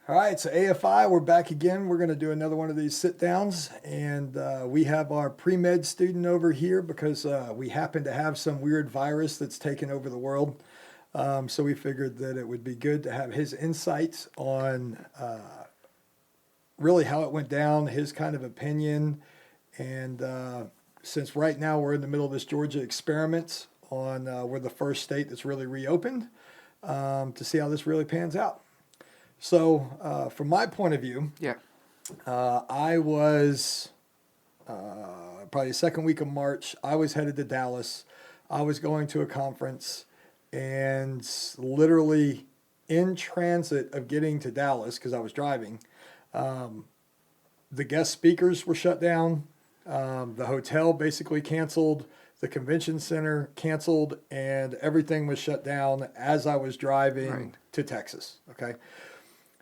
All right, so AFI, we're back again. We're going to do another one of these sit downs, and we have our pre med student over here because we happen to have some weird virus that's taken over the world. So we figured that it would be good to have his insights on really how it went down, his kind of opinion, and since right now we're in the middle of this Georgia experiment on we're the first state that's really reopened to see how this really pans out. So, from my point of view, Yeah. I was probably the second week of March. I was headed to Dallas. I was going to a conference, and literally in transit of getting to Dallas because I was driving, the guest speakers were shut down. The hotel basically canceled. The convention center canceled, and everything was shut down as I was driving Right. to Texas. Okay.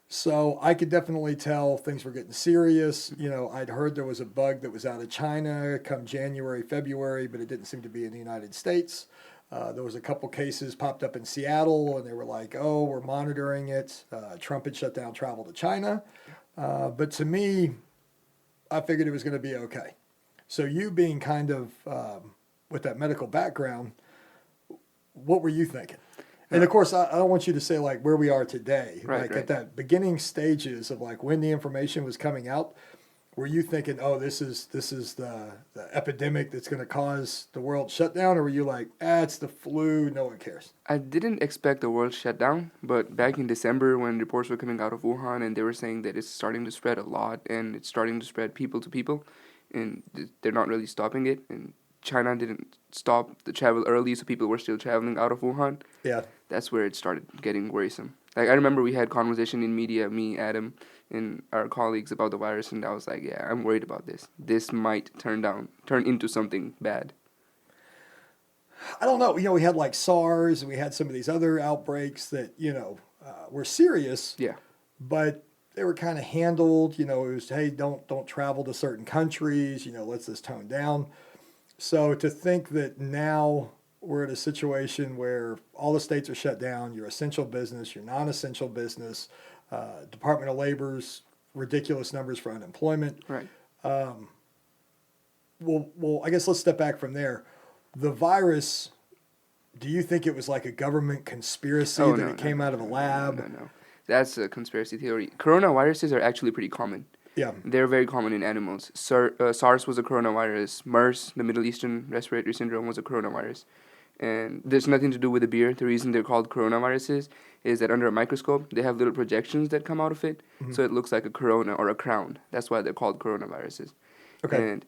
So I could definitely tell things were getting serious. You know, I'd heard there was a bug that was out of China come January, February, but it didn't seem to be in the United States. There was a couple cases popped up in Seattle, and they were like, "Oh, we're monitoring it." Trump had shut down travel to China, but to me, I figured it was going to be okay. So you being kind of with that medical background, what were you thinking? And of course, I don't want you to say like where we are today. Right, Like right. at that beginning stages of like when the information was coming out, were you thinking, oh, this is the epidemic that's going to cause the world shutdown, or were you like, it's the flu, no one cares? I didn't expect the world shut down, but back in December when reports were coming out of Wuhan and they were saying that it's starting to spread a lot and it's starting to spread people to people and they're not really stopping it, and China didn't stop the travel early, so people were still traveling out of Wuhan. Yeah. That's where it started getting worrisome. Like I remember we had conversation in media, me, Adam, and our colleagues about the virus, and I was like, yeah, I'm worried about this. This might turn into something bad. I don't know. You know, we had like SARS and we had some of these other outbreaks that, were serious, Yeah. but they were kind of handled. You know, it was, hey, don't travel to certain countries. You know, let's this tone down. So to think that now we're at a situation where all the states are shut down, your essential business, your non-essential business, Department of Labor's ridiculous numbers for unemployment. Right. Well, I guess let's step back from there. The virus, do you think it was like a government conspiracy Oh, that no, it came out of a lab? No. That's a conspiracy theory. Coronaviruses are actually pretty common. Yeah. They're very common in animals. SARS was a coronavirus. MERS, the Middle Eastern Respiratory Syndrome, was a coronavirus. And there's nothing to do with the beer. The reason they're called coronaviruses is that under a microscope, they have little projections that come out of it, so it looks like a corona or a crown. That's why they're called coronaviruses. Okay. And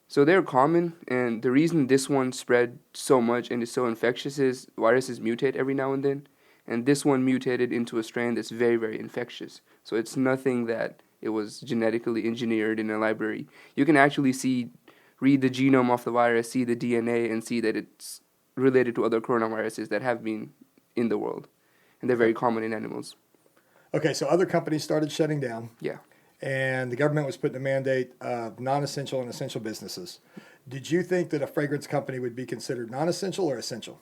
so they're common, and the reason this one spread so much and is so infectious is viruses mutate every now and then, and this one mutated into a strain that's very, very infectious. So it's nothing that it was genetically engineered in a library. You can actually read the genome of the virus, see the DNA, and see that it's related to other coronaviruses that have been in the world. And they're very common in animals. Okay, so other companies started shutting down. Yeah. And the government was putting a mandate of non-essential and essential businesses. Did you think that a fragrance company would be considered non-essential or essential?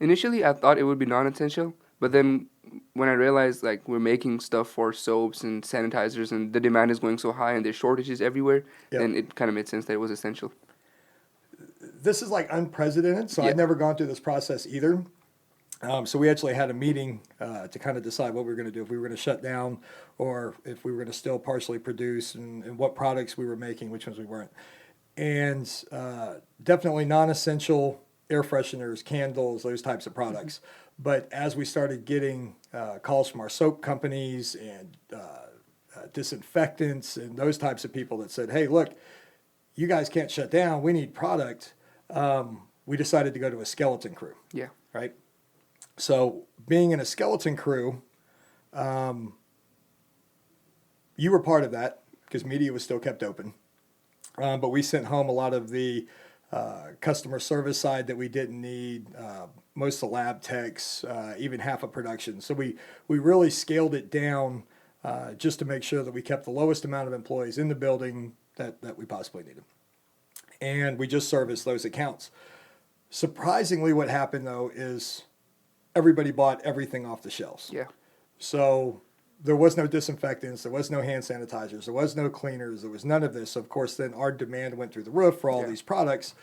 Initially, I thought it would be non-essential, but then when I realized like we're making stuff for soaps and sanitizers and the demand is going so high and there's shortages everywhere, Yep. then it kind of made sense that it was essential. This is like unprecedented, so Yeah. I'd never gone through this process either. So we actually had a meeting to kind of decide what we were going to do, if we were going to shut down or if we were going to still partially produce and what products we were making, which ones we weren't. And definitely non-essential air fresheners, candles, those types of products. But as we started getting calls from our soap companies and disinfectants and those types of people that said, hey, look, you guys can't shut down, we need product, we decided to go to a skeleton crew. Yeah. Right? So being in a skeleton crew, you were part of that because media was still kept open. But we sent home a lot of the customer service side that we didn't need, most of the lab techs, even half of production. So we really scaled it down just to make sure that we kept the lowest amount of employees in the building that we possibly needed. And we just serviced those accounts. Surprisingly, what happened, though, is everybody bought everything off the shelves. Yeah. So there was no disinfectants, there was no hand sanitizers, there was no cleaners, there was none of this. So of course, then our demand went through the roof for all these products.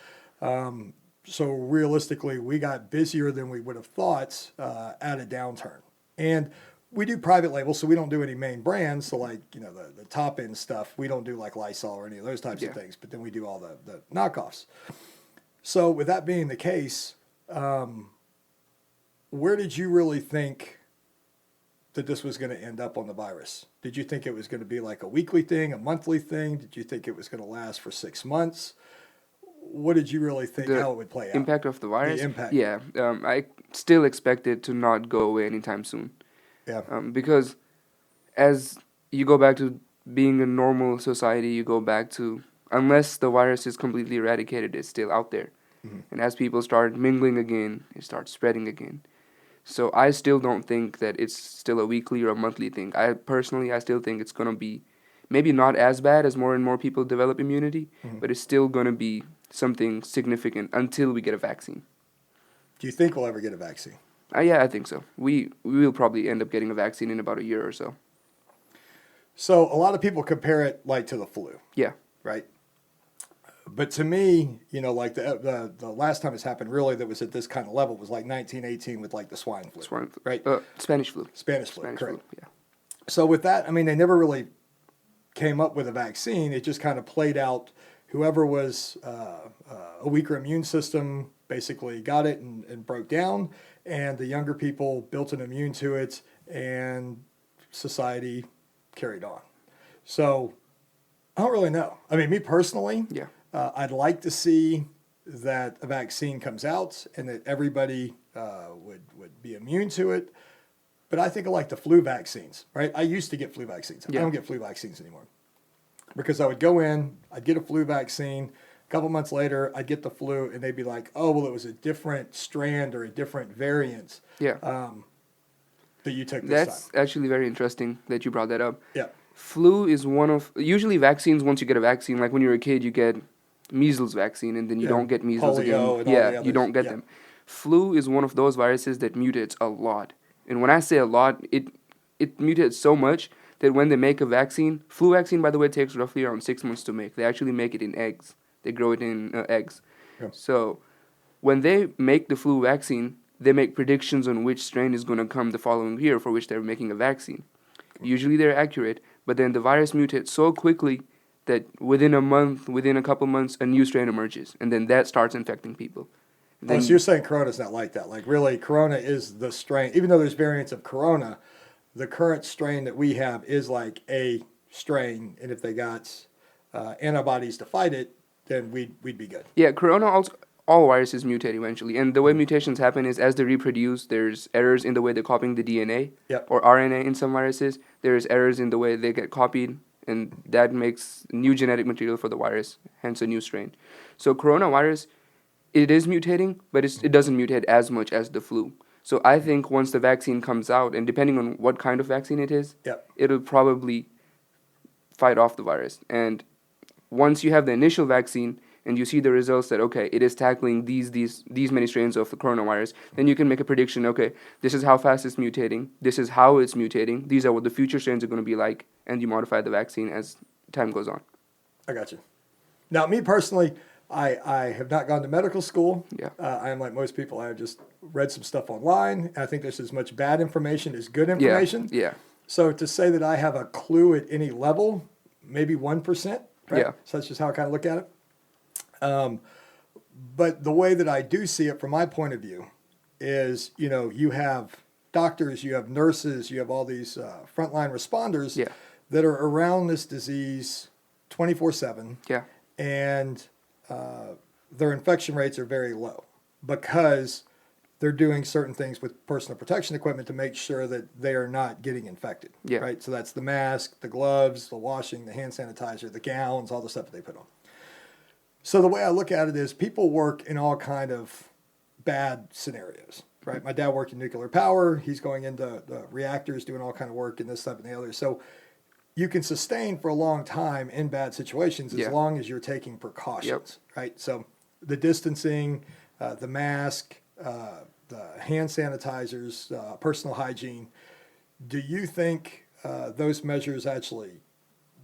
So realistically, we got busier than we would have thought at a downturn. And we do private labels, so we don't do any main brands. So like, the top end stuff, we don't do like Lysol or any of those types of things, but then we do all the knockoffs. So with that being the case, where did you really think that this was going to end up on the virus? Did you think it was going to be like a weekly thing, a monthly thing? Did you think it was going to last for 6 months? What did you really think how it would play out? Impact of the virus? The impact. Yeah. I still expect it to not go away anytime soon. Yeah. Because as you go back to being a normal society, you go back to, unless the virus is completely eradicated, it's still out there. Mm-hmm. And as people start mingling again, it starts spreading again. So I still don't think that it's still a weekly or a monthly thing. I still think it's going to be maybe not as bad as more and more people develop immunity, but it's still going to be something significant until we get a vaccine. Do you think we'll ever get a vaccine? Yeah, I think so. We will probably end up getting a vaccine in about a year or so. So a lot of people compare it like to the flu. Yeah. Right? But to me, like the last time it's happened really that was at this kind of level was like 1918 with like the swine flu. Swine flu. Right? Spanish flu. Spanish flu, correct. Flu, yeah. So with that, I mean, they never really came up with a vaccine. It just kind of played out. Whoever was a weaker immune system basically got it and broke down, and the younger people built an immune to it, and society carried on. So I don't really know. I mean, me personally, I'd like to see that a vaccine comes out and that everybody would be immune to it. But I think of like the flu vaccines, right? I used to get flu vaccines. I don't get flu vaccines anymore. Because I would go in, I'd get a flu vaccine. A couple months later, I'd get the flu, and they'd be like, "Oh, well, it was a different strand or a different variant." Yeah. That you took this That's time. actually very interesting that you brought that up. Yeah. Flu is usually vaccines. Once you get a vaccine, like when you're a kid, you get measles vaccine, and then you don't get measles polio again. And all the you don't get them. Flu is one of those viruses that mutates a lot, and when I say a lot, it mutates so much that when they make a vaccine, flu vaccine, by the way, takes roughly around 6 months to make. They actually make it in eggs. They grow it in eggs. Yeah. So when they make the flu vaccine, they make predictions on which strain is going to come the following year for which they're making a vaccine. Usually they're accurate, but then the virus mutates so quickly that within a couple months, a new strain emerges, and then that starts infecting people. So you're saying Corona's not like that. Like really, Corona is the strain. Even though there's variants of Corona, the current strain that we have is like a strain, and if they got antibodies to fight it, then we'd be good. Yeah, Corona also, all viruses mutate eventually, and the way mutations happen is as they reproduce, there's errors in the way they're copying the DNA or RNA in some viruses. There's errors in the way they get copied, and that makes new genetic material for the virus, hence a new strain. So coronavirus, it is mutating, but it doesn't mutate as much as the flu. So I think once the vaccine comes out, and depending on what kind of vaccine it is, it'll probably fight off the virus. And once you have the initial vaccine and you see the results that, okay, it is tackling these many strains of the coronavirus, then you can make a prediction, okay, this is how fast it's mutating, this is how it's mutating, these are what the future strains are going to be like, and you modify the vaccine as time goes on. I got you. Now, me personally, I have not gone to medical school. Yeah. I am like most people. I have just read some stuff online. I think there's as much bad information as good information. Yeah. So to say that I have a clue at any level, maybe 1%. Right? Yeah. So that's just how I kind of look at it. But the way that I do see it from my point of view is, you have doctors, you have nurses, you have all these frontline responders that are around this disease 24/7. Yeah. And their infection rates are very low because they're doing certain things with personal protection equipment to make sure that they are not getting infected. Yeah. Right. So that's the mask, the gloves, the washing, the hand sanitizer, the gowns, all the stuff that they put on. So the way I look at it is people work in all kind of bad scenarios. Right. My dad worked in nuclear power. He's going into the reactors, doing all kind of work in this, stuff, and the other. So you can sustain for a long time in bad situations as long as you're taking precautions, right? So the distancing, the mask, the hand sanitizers, personal hygiene. Do you think those measures actually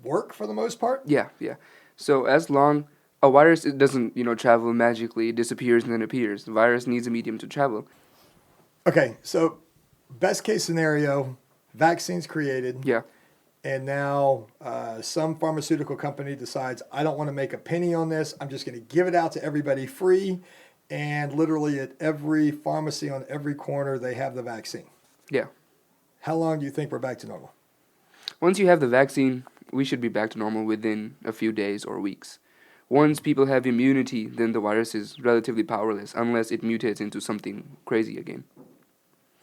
work for the most part? Yeah, yeah. So as long a virus, it doesn't, travel magically, it disappears and then appears. The virus needs a medium to travel. Okay, so best case scenario, vaccines created, Yeah, and now some pharmaceutical company decides, I don't want to make a penny on this. I'm just going to give it out to everybody free. And literally at every pharmacy on every corner, they have the vaccine. yeah. How long do you think we're back to normal? Once you have the vaccine, we should be back to normal within a few days or weeks. Once people have immunity, then the virus is relatively powerless unless it mutates into something crazy again.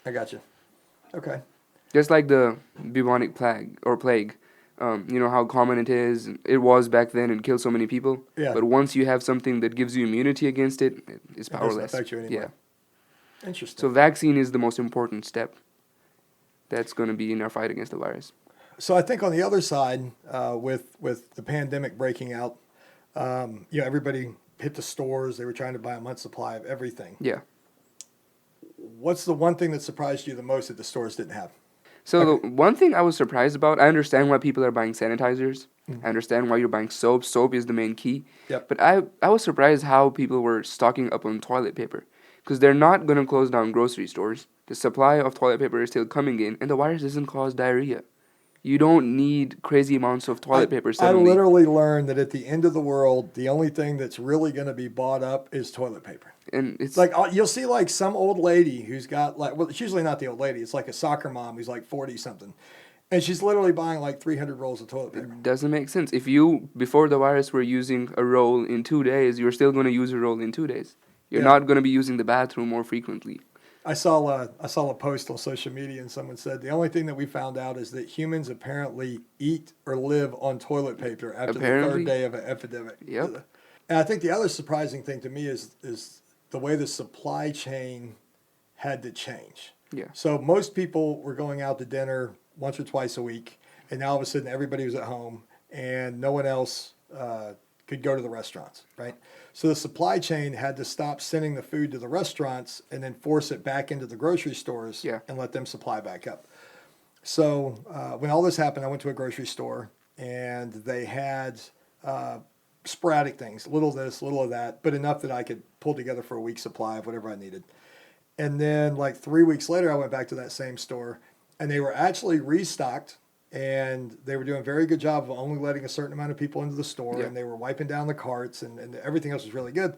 I got you. Okay. Just like the bubonic plague. You know how common it is. It was back then and killed so many people. Yeah. But once you have something that gives you immunity against it, it's It doesn't powerless. affect you anymore. Yeah. Interesting. So vaccine is the most important step. That's going to be in our fight against the virus. So I think on the other side, with the pandemic breaking out, everybody hit the stores. They were trying to buy a month's supply of everything. Yeah. What's the one thing that surprised you the most that the stores didn't have? So Okay. the one thing I was surprised about, I understand why people are buying sanitizers. I understand why you're buying soap. Soap is the main key. Yep. But I was surprised how people were stocking up on toilet paper. Because they're not going to close down grocery stores. The supply of toilet paper is still coming in, and the virus doesn't cause diarrhea. You don't need crazy amounts of toilet paper I suddenly. literally learned that at the end of the world, the only thing that's really going to be bought up is toilet paper. And it's Like you'll see like some old lady who's got it's usually not the old lady. It's like a soccer mom who's like 40 something. And she's literally buying like 300 rolls of toilet paper. it doesn't make sense. If you, before the virus, were using a roll in 2 days, you're still going to use a roll in 2 days. You're Yeah. not going to be using the bathroom more frequently. I saw a post on social media and someone said the only thing that we found out is that humans apparently eat or live on toilet paper after the Apparently. third day of an epidemic. Yep. And I think the other surprising thing to me is the way the supply chain had to change. Yeah. So most people were going out to dinner once or twice a week, and now all of a sudden everybody was at home and no one else could go to the restaurants, right? So the supply chain had to stop sending the food to the restaurants and then force it back into the grocery stores Yeah. and let them supply back up. So when all this happened, I went to a grocery store and they had sporadic things, a little of this, a little of that, but enough that I could pull together for a week's supply of whatever I needed. And then like 3 weeks later, I went back to that same store and they were actually restocked and they were doing a very good job of only letting a certain amount of people into the store Yeah. and they were wiping down the carts and everything else was really good.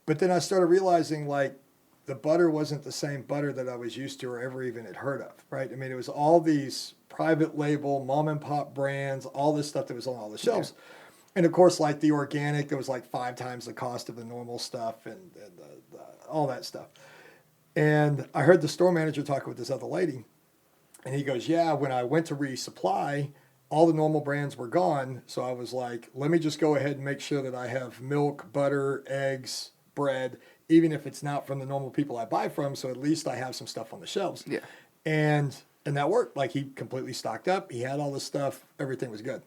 But then I started realizing like the butter wasn't the same butter that I was used to or ever even had heard of, right? I mean, it was all these private label, mom and pop brands, all this stuff that was on all the shelves. And of course, like the organic, it was like 5 times the cost of the normal stuff and all that stuff. And I heard the store manager talking with this other lady. And he goes, yeah, when I went to resupply, all the normal brands were gone. So I was like, let me just go ahead and make sure that I have milk, butter, eggs, bread, even if it's not from the normal people I buy from. So at least I have some stuff on the shelves. Yeah. And that worked. Like he completely stocked up. He had all this stuff. Everything was good.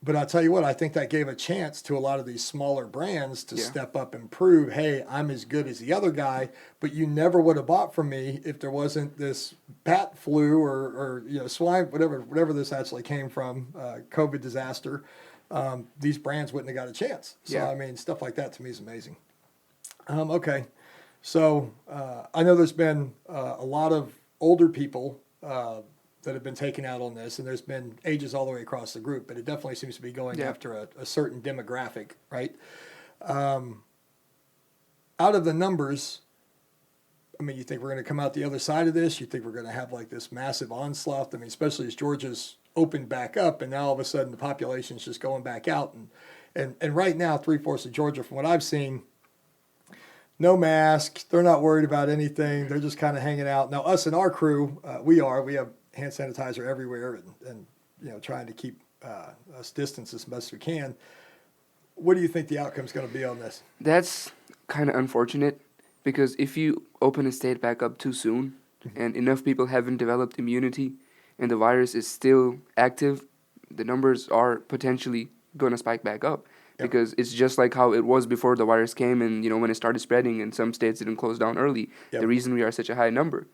But I'll tell you what, I think that gave a chance to a lot of these smaller brands to Yeah. step up and prove, hey, I'm as good as the other guy, but you never would have bought from me if there wasn't this bat flu or swine, whatever this actually came from, COVID disaster. These brands wouldn't have got a chance. So, Yeah. I mean, stuff like that to me is amazing. Okay. So I know there's been a lot of older people that have been taken out on this, and there's been ages all the way across the group, but it definitely seems to be going Yeah. after a certain demographic, right? Out of the numbers, I mean, you think we're going to come out the other side of this? You think we're going to have like this massive onslaught? I mean, especially as Georgia's opened back up, and now all of a sudden the population's just going back out, and right now 3/4 of Georgia, from what I've seen, no mask. They're not worried about anything. They're just kind of hanging out. Now, us and our crew, we have hand sanitizer everywhere and trying to keep us distance as best we can. What do you think the outcome's going to be on this? That's kind of unfortunate because if you open a state back up too soon and enough people haven't developed immunity and the virus is still active, the numbers are potentially going to spike back up. Yep. Because it's just like how it was before the virus came and, when it started spreading and some states didn't close down early. Yep. The reason we are such a high number.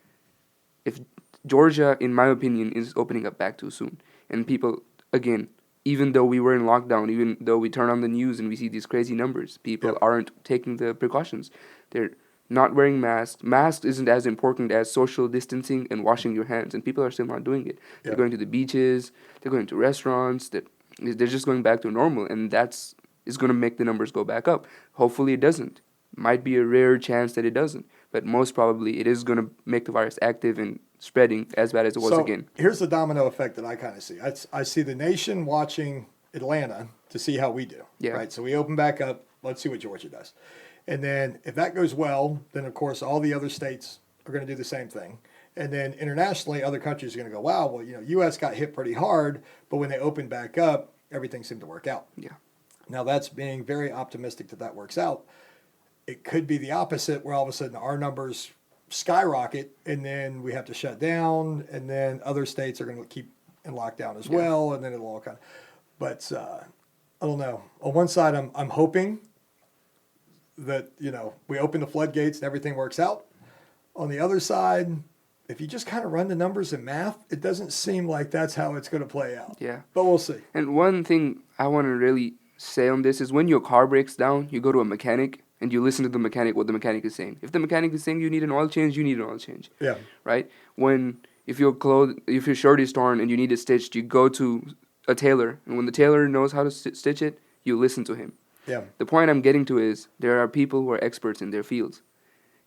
If Georgia, in my opinion, is opening up back too soon. And people, again, even though we were in lockdown, even though we turn on the news and we see these crazy numbers, people aren't taking the precautions. They're not wearing masks. Masks isn't as important as social distancing and washing your hands, and people are still not doing it. They're going to the beaches, they're going to restaurants, they're just going back to normal, and that's is going to make the numbers go back up. Hopefully it doesn't. Might be a rare chance that it doesn't, but most probably it is going to make the virus active and spreading as bad as it was again. Here's the domino effect that I kind of see. I see the nation watching Atlanta to see how we do. Yeah. Right. So we open back up. Let's see what Georgia does. And then if that goes well, then of course all the other states are going to do the same thing. And then internationally, other countries are going to go, wow, well, U.S. got hit pretty hard, but when they open back up, everything seemed to work out. Yeah. Now that's being very optimistic that works out. It could be the opposite, where all of a sudden our numbers skyrocket, and then we have to shut down, and then other states are going to keep in lockdown as well, and then it'll all kind of. But I don't know. On one side, I'm hoping that we open the floodgates and everything works out. On the other side, if you just kind of run the numbers and math, it doesn't seem like that's how it's going to play out. Yeah. But we'll see. And one thing I want to really say on this is when your car breaks down, you go to a mechanic and you listen to the mechanic, what the mechanic is saying. If the mechanic is saying you need an oil change, you need an oil change. Yeah. Right? If your shirt is torn and you need it stitched, you go to a tailor, and when the tailor knows how to stitch it, you listen to him. Yeah. The point I'm getting to is there are people who are experts in their fields.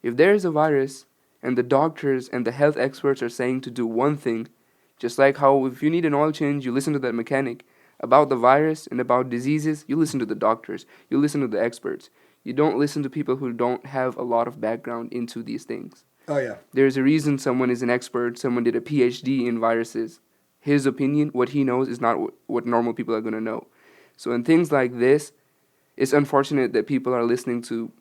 If there is a virus and the doctors and the health experts are saying to do one thing, just like how if you need an oil change, you listen to that mechanic. About the virus and about diseases, you listen to the doctors. You listen to the experts. You don't listen to people who don't have a lot of background into these things. Oh, yeah. There's a reason someone is an expert, someone did a PhD in viruses. His opinion, what he knows, is not what normal people are going to know. So in things like this, it's unfortunate that people are listening to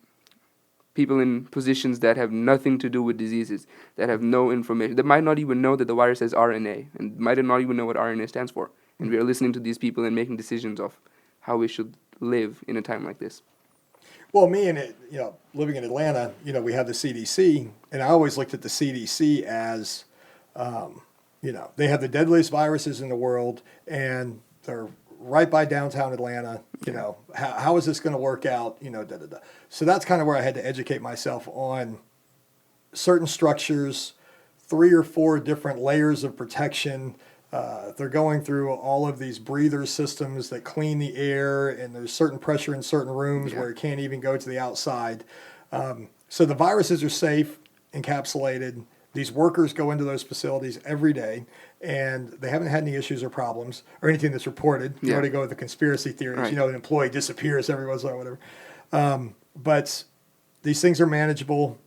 people in positions that have nothing to do with diseases, that have no information, that might not even know that the virus has RNA, and might not even know what RNA stands for. And we are listening to these people and making decisions of how we should live in a time like this. Well, me and living in Atlanta, we have the CDC, and I always looked at the CDC as, they have the deadliest viruses in the world, and they're right by downtown Atlanta. How is this going to work out? So that's kind of where I had to educate myself on certain structures, 3 or 4 different layers of protection. They're going through all of these breather systems that clean the air, and there's certain pressure in certain rooms where it can't even go to the outside. So the viruses are safe, encapsulated. These workers go into those facilities every day, and they haven't had any issues or problems or anything that's reported. You already go with the conspiracy theories. Right. An employee disappears every once in a while, whatever. But these things are manageable.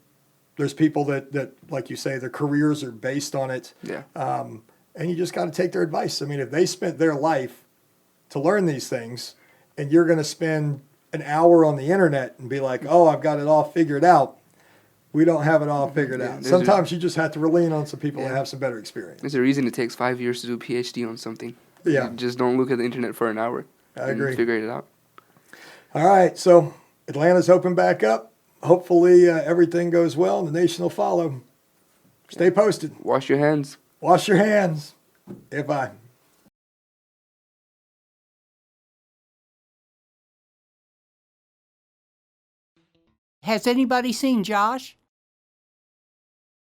There's people that, like you say, their careers are based on it. Yeah. And you just got to take their advice. I mean, if they spent their life to learn these things, and you're going to spend an hour on the internet and be like, oh, I've got it all figured out. We don't have it all figured out. Sometimes you just have to lean on some people that have some better experience. There's a reason it takes 5 years to do a PhD on something. Yeah. You just don't look at the internet for an hour. I agree. And figure it out. All right. So Atlanta's open back up. Hopefully everything goes well and the nation will follow. Stay posted. Wash your hands. Wash your hands. AFI. Has anybody seen Josh?